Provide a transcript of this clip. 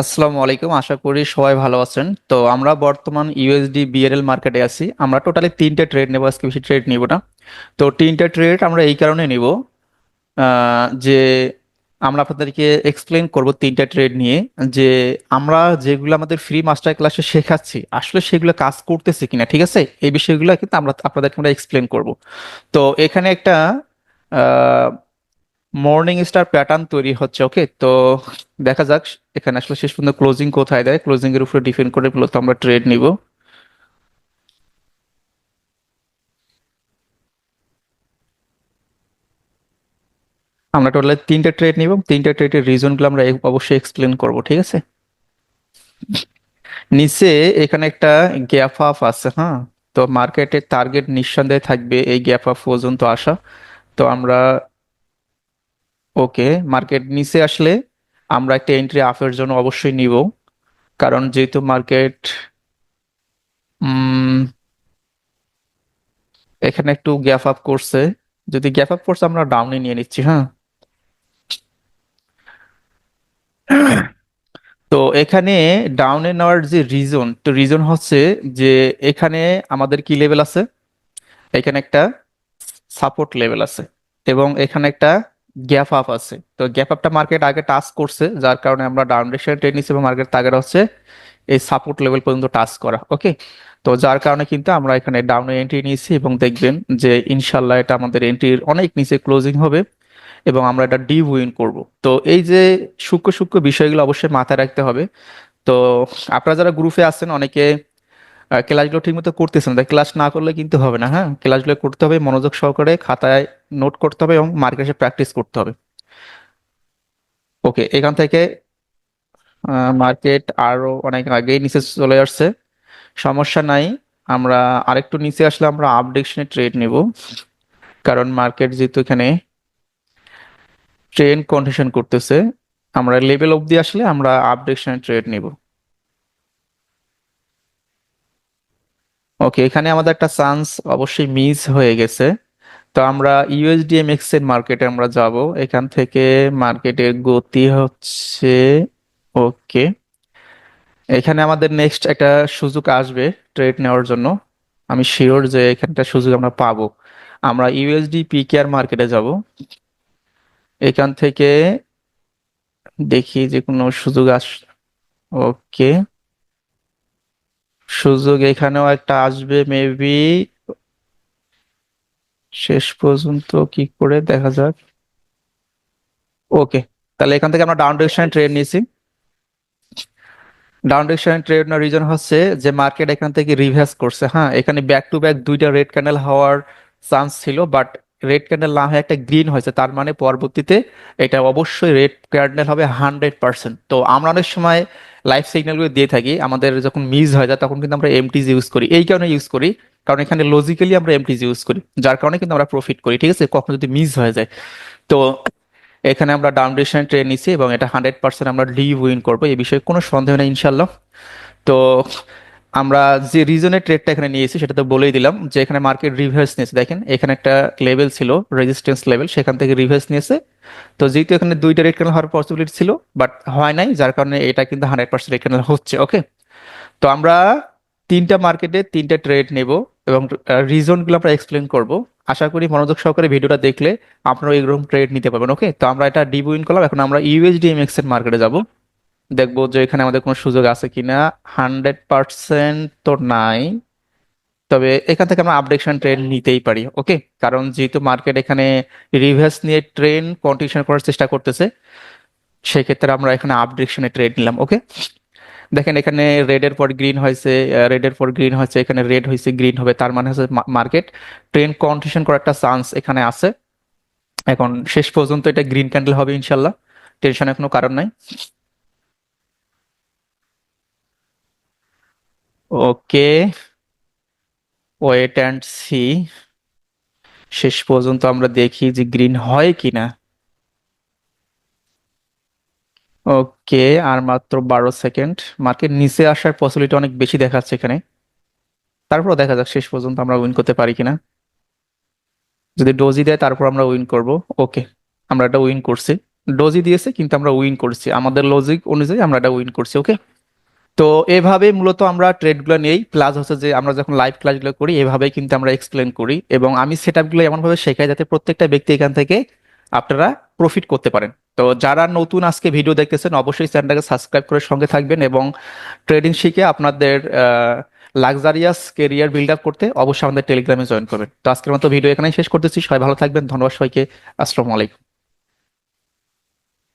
আসসালামু আলাইকুম, আশা করি সবাই ভালো আছেন। তো আমরা বর্তমান ইউএসডি বিআরএল মার্কেটে আছি। আমরা টোটালি তিনটে ট্রেড নেব, আজকে বেশি ট্রেড নিব না। তো তিনটে ট্রেড আমরা এই কারণে নিব যে আমরা আপনাদেরকে এক্সপ্লেন করব তিনটা ট্রেড নিয়ে, যে আমরা যেগুলো আমাদের ফ্রি মাস্টার ক্লাসে শেখাচ্ছি আসলে সেগুলো কাজ করতেছে কিনা, ঠিক আছে। এই বিষয়গুলো কিন্তু আপনাদেরকে আমরা এক্সপ্লেন করব। তো এখানে একটা মর্নিং স্টার প্যাটার্ন তৈরি হচ্ছে, ওকে। তো দেখা যাক এখানে আসলে শেষ পর্যন্ত ক্লোজিং কোথায় দেয়, ক্লোজিং এর উপরে ডিপেন্ড করে মূলত আমরা ট্রেড নিব। আমরা টোটাল তিনটা ট্রেড নিব, তিনটা ট্রেডের রিজন গুলো আমরা অবশ্যই এক্সপ্লেন করব, ঠিক আছে। নিচে এখানে একটা গ্যাপ আপ আছে, হ্যাঁ। তো মার্কেটের টার্গেট নিঃসন্দেহে থাকবে এই গ্যাপ আপ পর্যন্ত আসা। তো আমরা, ওকে, মার্কেট নিচে আসলে আমরা একটা এন্ট্রি আপের জন্য অবশ্যই নিব, কারণ যেহেতু মার্কেট এখানে একটু গ্যাপ আপ করছে। যদি গ্যাপ আপ করছে আমরা ডাউনে নিয়ে নিচ্ছি, হ্যাঁ। তো এখানে ডাউনে নেওয়ার যে রিজন, তো রিজন হচ্ছে যে এখানে আমাদের কি লেভেল আছে, এখানে একটা সাপোর্ট লেভেল আছে এবং এখানে একটা গ্যাপ আপ আছে। তো গ্যাপ আপটা মার্কেট আগে টাচ করছে, যার কারণে আমরা ডাউন ডিরেকশনে ট্রেড নিচ্ছি এবং মার্কেট টার্গেট হচ্ছে এই সাপোর্ট লেভেল পর্যন্ত টাচ করা, ওকে। তো যার কারণে কিন্তু আমরা এখানে ডাউনে এন্ট্রি নিয়েছি এবং দেখবেন যে ইনশাল্লাহ এটা আমাদের এন্ট্রির অনেক নিচে ক্লোজিং হবে এবং আমরা এটা ডিপ উইন করব। তো এই যে সূক্ষ্ম সূক্ষ্ম বিষয়গুলো অবশ্যই মাথায় রাখতে হবে। তো আপনারা যারা গ্রুপে আছেন অনেকে ক্লাসগুলো ঠিক মতো করতেছেন, তাই ক্লাস না করলে কিন্তু হবে না, হ্যাঁ। ক্লাসগুলো করতে হবে মনোযোগ সহকারে, খাতায় নোট করতে হবে এবং মার্কেটে প্র্যাকটিস করতে হবে, ওকে। এখান থেকে মার্কেট আরো অনেক আগেই নিচে চলে আসছে, সমস্যা নাই। আমরা আরেকটু নিচে আসলে আমরা আপ ডিরেকশনে ট্রেড নিব, কারণ মার্কেট যেহেতু এখানে ট্রেন কন্ডিশন করতেছে। আমরা লেভেল অবধি আসলে আমরা আপ ডিরেকশনে ট্রেড নিব, ওকে। এখানে আমাদের একটা চান্স অবশ্যই মিস হয়ে গেছে। তো আমরা ইউএসডিএমএক্স এর মার্কেটে আমরা যাব। এখান থেকে মার্কেটের গতি হচ্ছে, ওকে, এখানে আমাদের নেক্সট একটা সুযোগ আসবে ট্রেড নেওয়ার জন্য। আমি শিওর যে এখানটা সুযোগ আমরা পাবো। আমরা ইউএসডি পিকেআর মার্কেটে যাব। এখান থেকে দেখি যে কোনো সুযোগ ওকে, সুযোগ এখানেও একটা আসবে মেবি। শেষ পর্যন্ত কি করে দেখা যাক, ওকে। তাহলে এখান থেকে আমরা ডাউন ডিরেকশনে ট্রেড নিয়েছি। ডাউন ডিরেকশন ট্রেড নেওয়ার রিজন হচ্ছে যে মার্কেট এখান থেকে রিভার্স করছে, হ্যাঁ। এখানে ব্যাক টু ব্যাক দুইটা রেড ক্যান্ডেল হওয়ার চান্স ছিল, বাট রেড ক্যান্ডেল না হয়ে একটা গ্রিন হয়েছে, তার মানে পরবর্তীতে এটা অবশ্যই রেড ক্যান্ডেল হবে 100%। তো আমরা অনেক সময় লাইভ সিগন্যালগুলো দিয়ে থাকি, আমাদের যখন মিস হয়ে যায় তখন কিন্তু আমরা এমটিজ ইউজ করি। এই কারণে ইউজ করি কারণ এখানে লজিক্যালি আমরা এমটিজ ইউজ করি, যার কারণে কিন্তু আমরা প্রফিট করি, ঠিক আছে, কখনো যদি মিস হয়ে যায়। তো এখানে আমরা ডাউন ডিরেকশন ট্রেড নিছি এবং এটা 100% আমরা লিভ উইন করবো, এই বিষয়ে কোনো সন্দেহ নেই ইনশাল্লাহ। তো আমরা যে রিজনের ট্রেডটা এখানে নিয়েছি সেটা তো বলেই দিলাম, যে এখানে মার্কেট রিভার্স নিয়েছে। দেখেন এখানে একটা লেভেল ছিল, রেজিস্ট্যান্স লেভেল, সেখান থেকে রিভার্স নিয়েছে। তো যেহেতু এখানে দুইটা রেড ক্যান্ডেল হওয়ার পসিবিলিটি ছিল বাট হয় নাই, যার কারণে এটা কিন্তু 100% রেড ক্যান্ডেল হচ্ছে, ওকে। তো আমরা তিনটা মার্কেটে তিনটা ট্রেড নেব এবং রিজন গুলো আমরা এক্সপ্লেন করব। আশা করি মনোযোগ সহকারে ভিডিওটা দেখলে আপনারা এরকম ট্রেড নিতে পারবেন, ওকে। তো আমরা এটা ডিবুইন করলাম, এখন আমরা ইউএসডিএমএক্স এর মার্কেটে যাব। দেখবো যে এখানে আমাদের কোনো সুযোগ আছে কিনা। 100% তো নাই, তবে এখান থেকে আমরা আপডেশন ট্রেন নিতেই পারি, ওকে। কারণ যেহেতু মার্কেট এখানে রিভার্স নিয়ে ট্রেন কন্টিনিউশন করার চেষ্টা করতেছে, সেক্ষেত্রে আমরা এখানে আপডেশনে ট্রেড নিলাম, ওকে। দেখেন এখানে রেডের পর গ্রিন হয়েছে, রেডের পর গ্রিন হয়েছে, এখানে রেড হয়েছে, গ্রিন হবে, তার মানে হচ্ছে মার্কেট ট্রেন কন্টিনিউশন করার একটা চান্স এখানে আছে। এখন শেষ পর্যন্ত এটা গ্রিন ক্যান্ডেল হবে ইনশাল্লাহ, টেনশনের কোনো কারণ নাই, ওকে। ওয়েট অ্যান্ড সি, শেষ পর্যন্ত আমরা দেখি যে গ্রিন হয় কিনা, ওকে। আর মাত্র 12 সেকেন্ড, মার্কেট নিচে আসার পসিবিলিটি অনেক বেশি দেখাচ্ছে এখানে। তারপর দেখা যাক শেষ পর্যন্ত আমরা উইন করতে পারি কিনা। যদি ডোজি দেয় তারপর আমরা উইন করব, ওকে। আমরা এটা উইন করছি। ডোজি দিয়েছে কিন্তু আমরা উইন করছি, আমাদের লজিক অনুযায়ী আমরা এটা উইন করছি। ওকে, তো এভাবে মূলত আমরা ট্রেডগুলো নেই, প্লাস হচ্ছে যে আমরা যখন লাইভ ক্লাসগুলো করি এভাবেই কিন্তু আমরা এক্সপ্লেন করি, এবং আমি সেট আপগুলো এমনভাবে শেখাই যাতে প্রত্যেকটা ব্যক্তি এখান থেকে আপনারা প্রফিট করতে পারেন। তো যারা নতুন আজকে ভিডিও দেখতেছেন অবশ্যই চ্যানেলটাকে সাবস্ক্রাইব করে সঙ্গে থাকবেন, এবং ট্রেডিং শিখে আপনাদের লাক্সারিয়াস কেরিয়ার বিল্ড আপ করতে অবশ্যই আমাদের টেলিগ্রামে জয়েন করবেন। তো আজকের মতো ভিডিও এখানেই শেষ করতেছি, সবাই ভালো থাকবেন, ধন্যবাদ সবাইকে, আসসালামু আলাইকুম।